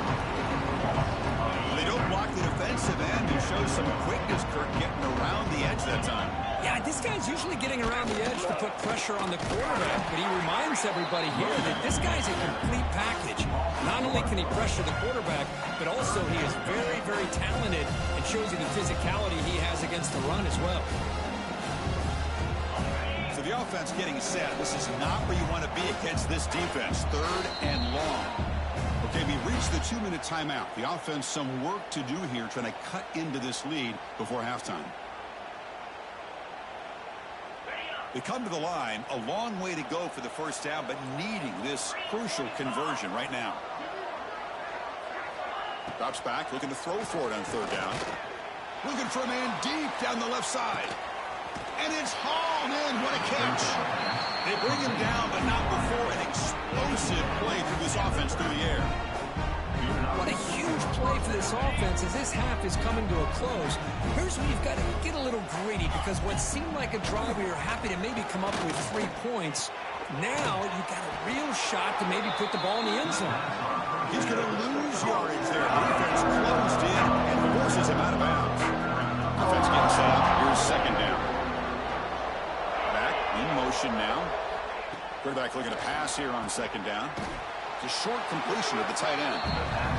S6: They don't block the defensive end and show some quickness, Kirk, getting around the edge that time.
S7: Yeah, this guy's usually getting around the edge to put pressure on the quarterback, but he reminds everybody here that this guy's a complete package. Not only can he pressure the quarterback, but also he is very, very talented and shows you the physicality he has against the run as well.
S6: So the offense getting set. This is not where you want to be against this defense. 3rd and long. Okay, we reached the 2-minute timeout. The offense some work to do here trying to cut into this lead before halftime. They come to the line, a long way to go for the first down, but needing this crucial conversion right now. Drops back, looking to throw for it on 3rd down. Looking for a man deep down the left side. And it's hauled in. What a catch. They bring him down, but not before an explosive play through this offense through the air.
S7: What a huge play for this offense as this half is coming to a close. Here's where you've got to get a little greedy, because what seemed like a drive where you're happy to maybe come up with 3 points, now you've got a real shot to maybe put the ball in the end zone.
S6: He's going to lose yardage there. The defense closed in and forces him out of bounds. Defense getting set up. Here's 2nd down. Back in motion now. Quarterback looking to pass here on 2nd down. It's a short completion of the tight end.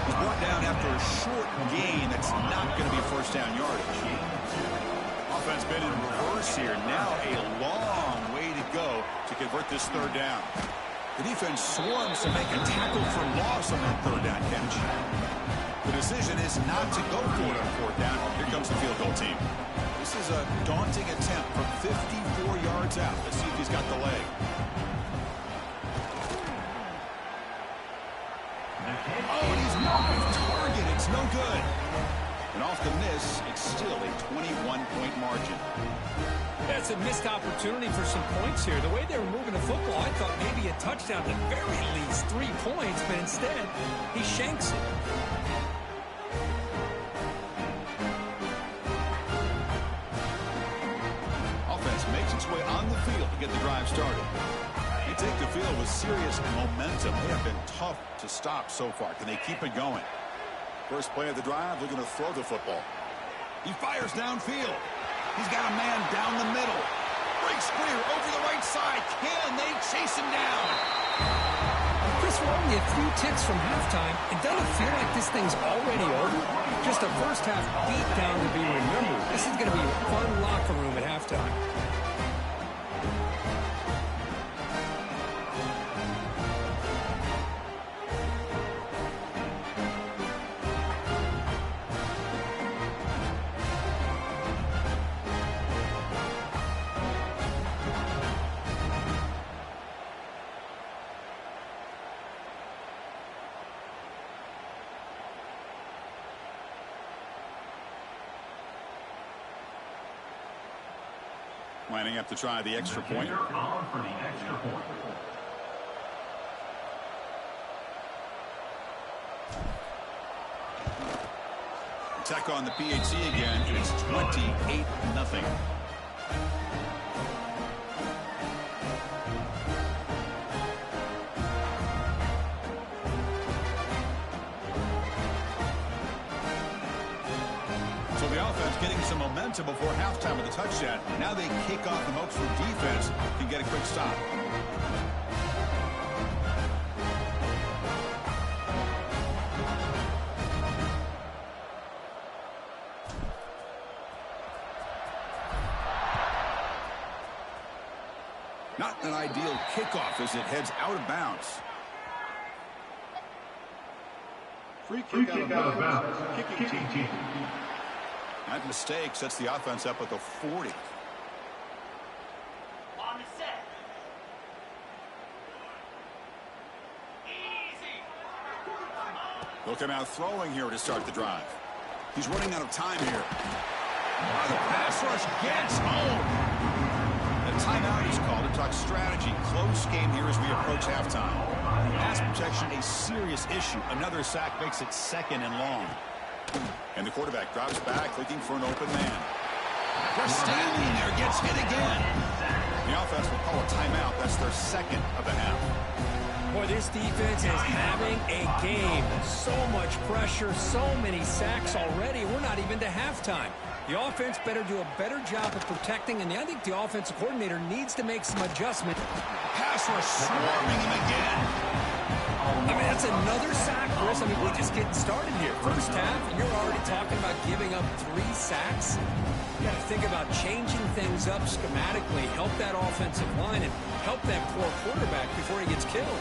S6: He's brought down after a short gain that's not going to be first down yardage. Offense been in reverse here. Now a long way to go to convert this 3rd down. The defense swarms to make a tackle for loss on that 3rd down catch. The decision is not to go for it on 4th down. Here comes the field goal team. This is a daunting attempt from 54 yards out. Let's see if he's got the leg. Oh, and he's off target. It's no good. And off the miss, it's still a 21-point margin.
S7: That's a missed opportunity for some points here. The way they were moving the football, I thought maybe a touchdown, at the very least 3 points, but instead, he shanks it.
S6: Offense makes its way on the field to get the drive started. They take the field with serious momentum. They have been tough to stop so far. Can they keep it going? First play of the drive, looking to throw the football. He fires downfield. He's got a man down the middle. Breaks clear over the right side. Can they chase him down?
S7: Chris, we're only a few ticks from halftime. It doesn't feel like this thing's already over. Just a first half beatdown to be remembered. This is going to be a fun locker room at halftime.
S6: Lining up to try the extra point. Attack on the PHC again, and it's 28-0. So the offense getting some momentum before halftime with a touchdown. Now they kick off in hopes the defense can get a quick stop. Not an ideal kickoff as it heads out of bounds. Free kick out of bounds. Kicking team. That mistake sets the offense up at the 40.
S8: On the set. Easy.
S6: He'll come out throwing here to start the drive. He's running out of time here. Oh, the pass rush gets home. The timeout is called to talk strategy. Close game here as we approach halftime. Pass protection, a serious issue. Another sack makes it 2nd and long. And the quarterback drops back, looking for an open man. Just standing there, gets hit again. The offense will call a timeout. That's their 2nd of the half.
S7: Boy, this defense is having a game. So much pressure, so many sacks already. We're not even to halftime. The offense better do a better job of protecting, and I think the offensive coordinator needs to make some adjustment.
S6: Pass rush swarming him again.
S7: I mean, that's another sack, Chris. I mean, we're just getting started here. First half, and you're already talking about giving up 3 sacks. You got to think about changing things up schematically, help that offensive line, and help that poor quarterback before he gets killed.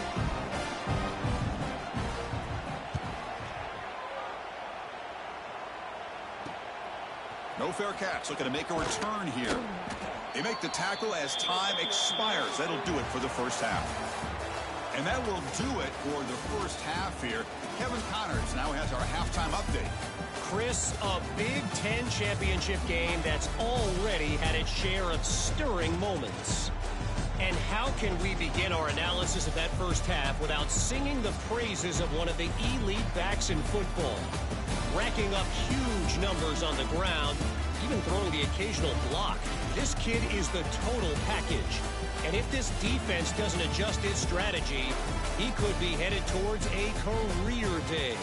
S6: No fair catch. Looking to make a return here. They make the tackle as time expires. That'll do it for the first half. And that will do it for the first half here. Kevin Connors now has our halftime update.
S4: Chris, a Big Ten championship game that's already had its share of stirring moments. And how can we begin our analysis of that first half without singing the praises of one of the elite backs in football? Racking up huge numbers on the ground, even throwing the occasional block. This kid is the total package. And if this defense doesn't adjust its strategy, he could be headed towards a career day.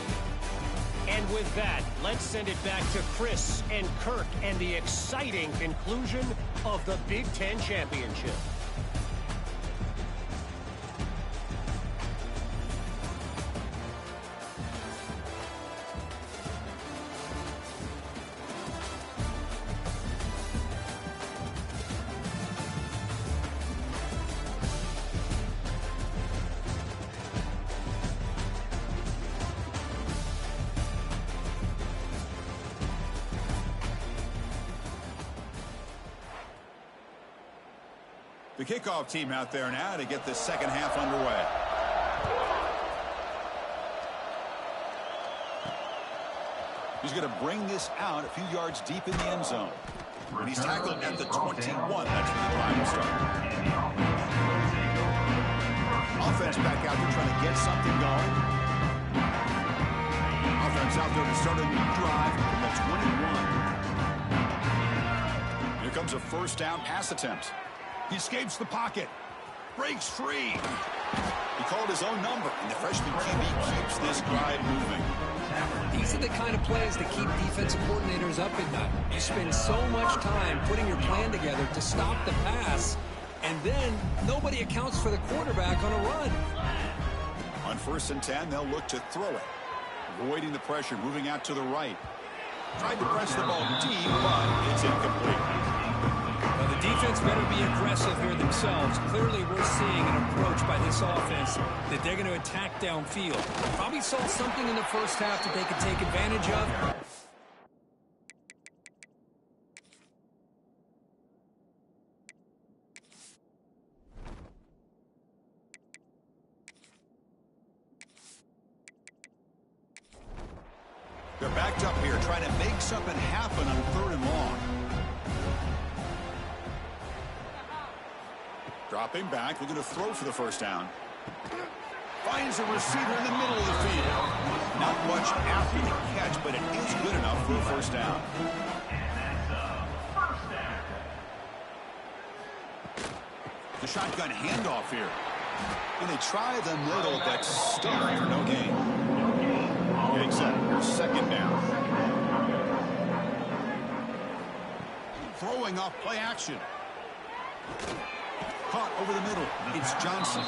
S4: And with that, let's send it back to Chris and Kirk and the exciting conclusion of the Big Ten Championship.
S6: The kickoff team out there now to get the second half underway. He's going to bring this out a few yards deep in the end zone. And he's tackled at the 21. That's where the drive will start. Offense back out there trying to get something going. Offense out there to start a new drive from the 21. Here comes a first down pass attempt. He escapes the pocket. Breaks free. He called his own number, and the freshman QB keeps this drive moving.
S7: These are the kind of plays that keep defensive coordinators up at night. You spend so much time putting your plan together to stop the pass, and then nobody accounts for the quarterback on a run.
S6: On 1st and 10, they'll look to throw it. Avoiding the pressure, moving out to the right. Tried to press the ball deep, but it's incomplete.
S7: Well, the defense better be aggressive here themselves. Clearly, we're seeing an approach by this offense that they're going to attack downfield. Probably saw something in the first half that they could take advantage of.
S6: They're backed up here, trying to make something happen on 3rd and long. Dropping back, looking to throw for the first down. Finds a receiver in the middle of the field. Not much after the catch, but it is good enough for a first down. The shotgun handoff here. And they try the middle, but stuck for no gain. Getting set, here's 2nd down. Throwing off play action. Caught over the middle. It's Johnson.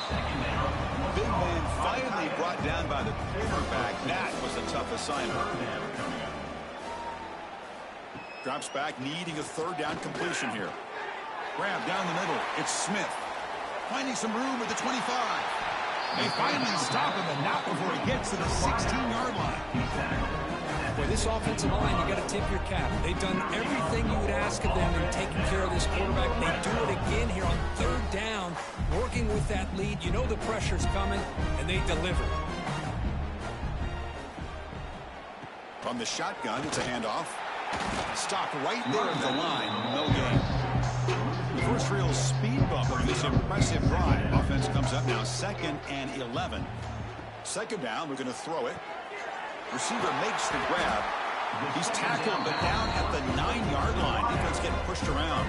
S6: Big man finally brought down by the quarterback. That was a tough assignment. Drops back, needing a 3rd down completion here. Grab down the middle. It's Smith. Finding some room at the 25. They finally stop him, and not before he gets to the 16-yard line.
S7: Boy, this offensive line, you got to tip your cap. They've done everything you would ask of them in taking care of this quarterback. They do it again here on 3rd down, working with that lead. You know the pressure's coming, and they deliver.
S6: From the shotgun, it's a handoff. Stopped right there at the line. No gain. The first real speed bump of this impressive drive. Offense comes up now 2nd and 11. 2nd down, we're going to throw it. Receiver makes the grab. He's tackled, but down at the 9-yard line. Defense getting pushed around.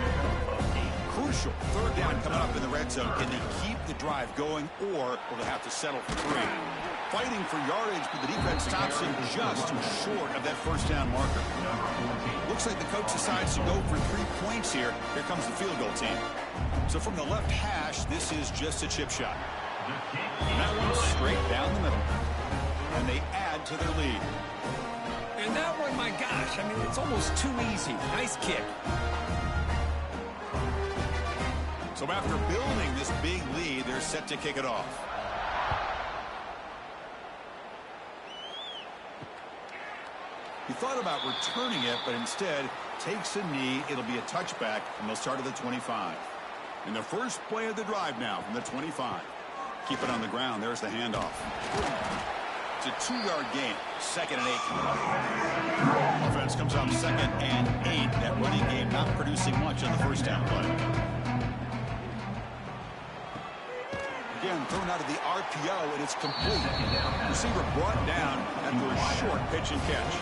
S6: Crucial 3rd down coming up in the red zone. Can they keep the drive going, or will they have to settle for 3? Fighting for yardage, but the defense stops him just short of that 1st down marker. Looks like the coach decides to go for 3 points here. Here comes the field goal team. So from the left hash, this is just a chip shot. And that one's straight down the middle. And they add to their lead.
S7: And that one, my gosh, I mean, it's almost too easy. Nice kick.
S6: So after building this big lead, they're set to kick it off. He thought about returning it, but instead takes a knee. It'll be a touchback, and they'll start at the 25. And the first play of the drive now from the 25. Keep it on the ground. There's the handoff. It's a 2-yard gain. 2nd and 8. Offense comes up 2nd and 8. That running game not producing much on the 1st down play. Again, thrown out of the RPO, and it's complete. Receiver brought down after a short pitch and catch.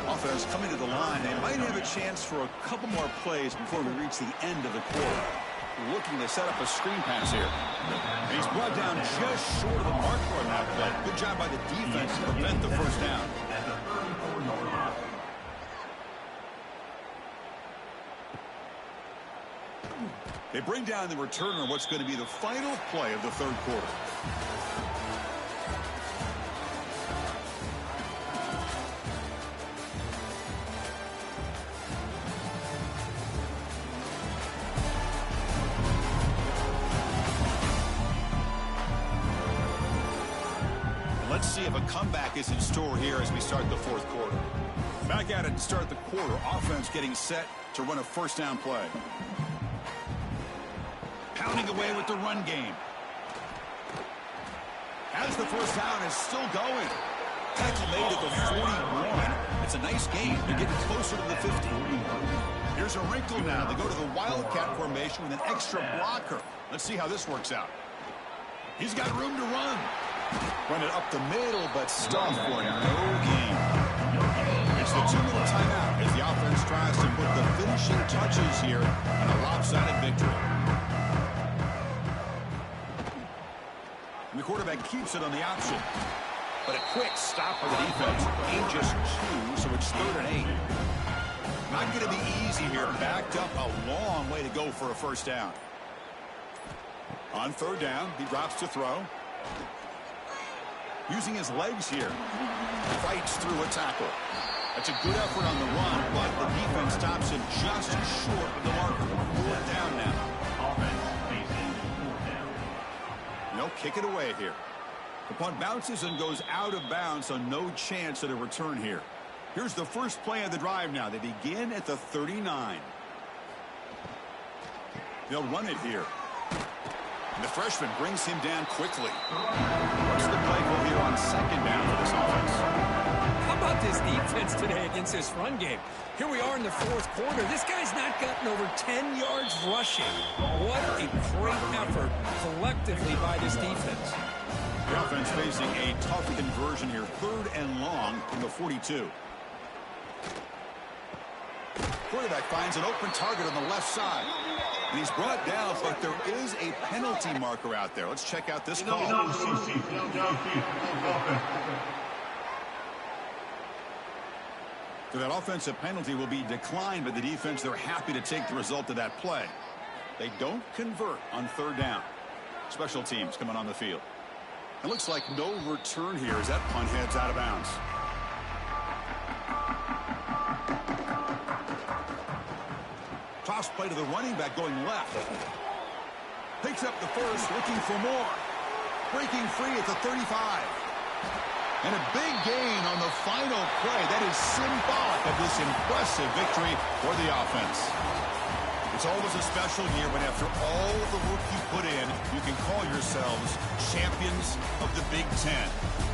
S6: Offense coming to the line. They might have a chance for a couple more plays before we reach the end of the quarter. Looking to set up a screen pass here. And he's brought down just short of the marker on that play. Good job by the defense to prevent the 1st down. They bring down the returner on what's going to be the final play of the 3rd quarter. Let's see if a comeback is in store here as we start the 4th quarter. Back at it to start the quarter. Offense getting set to run a 1st down play. Pounding away with the run game. As the 1st down is still going. Tackle made at the 41. It's a nice gain. They're getting closer to the 50. Here's a wrinkle now. They go to the Wildcat formation with an extra blocker. Let's see how this works out. He's got room to run. Run it up the middle, but stuffed for no gain. It's the 2-minute timeout as the offense tries to put the finishing touches here on a lopsided victory. And the quarterback keeps it on the option. But a quick stop for the defense. Gain just 2, so it's 3rd and 8. Not going to be easy here. Backed up a long way to go for a 1st down. On 3rd down, he drops to throw. Using his legs here. Fights through a tackle. That's a good effort on the run, but the defense stops him just short of the marker. 4th down now. They'll kick it away here. The punt bounces and goes out of bounds, so no chance at a return here. Here's the first play of the drive now. They begin at the 39. They'll run it here. And the freshman brings him down quickly. What's the play go here on 2nd down for this offense?
S7: How about this defense today against this run game? Here we are in the 4th quarter. This guy's not gotten over 10 yards rushing. What a great effort collectively by this defense.
S6: The offense facing a tough conversion here. 3rd and long from the 42. Quarterback finds an open target on the left side. And he's brought down, but there is a penalty marker out there. Let's check out this call. So that offensive penalty will be declined by the defense. They're happy to take the result of that play. They don't convert on 3rd down. Special teams coming on the field. It looks like no return here as that punt heads out of bounds. Toss play to the running back going left. Picks up the first, looking for more. Breaking free at the 35. And a big gain on the final play. That is symbolic of this impressive victory for the offense. It's always a special year when after all the work you put in, you can call yourselves champions of the Big Ten.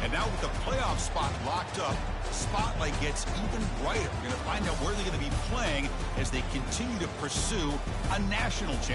S6: And now with the playoff spot locked up, the spotlight gets even brighter. We're going to find out where they're going to be playing as they continue to pursue a national championship.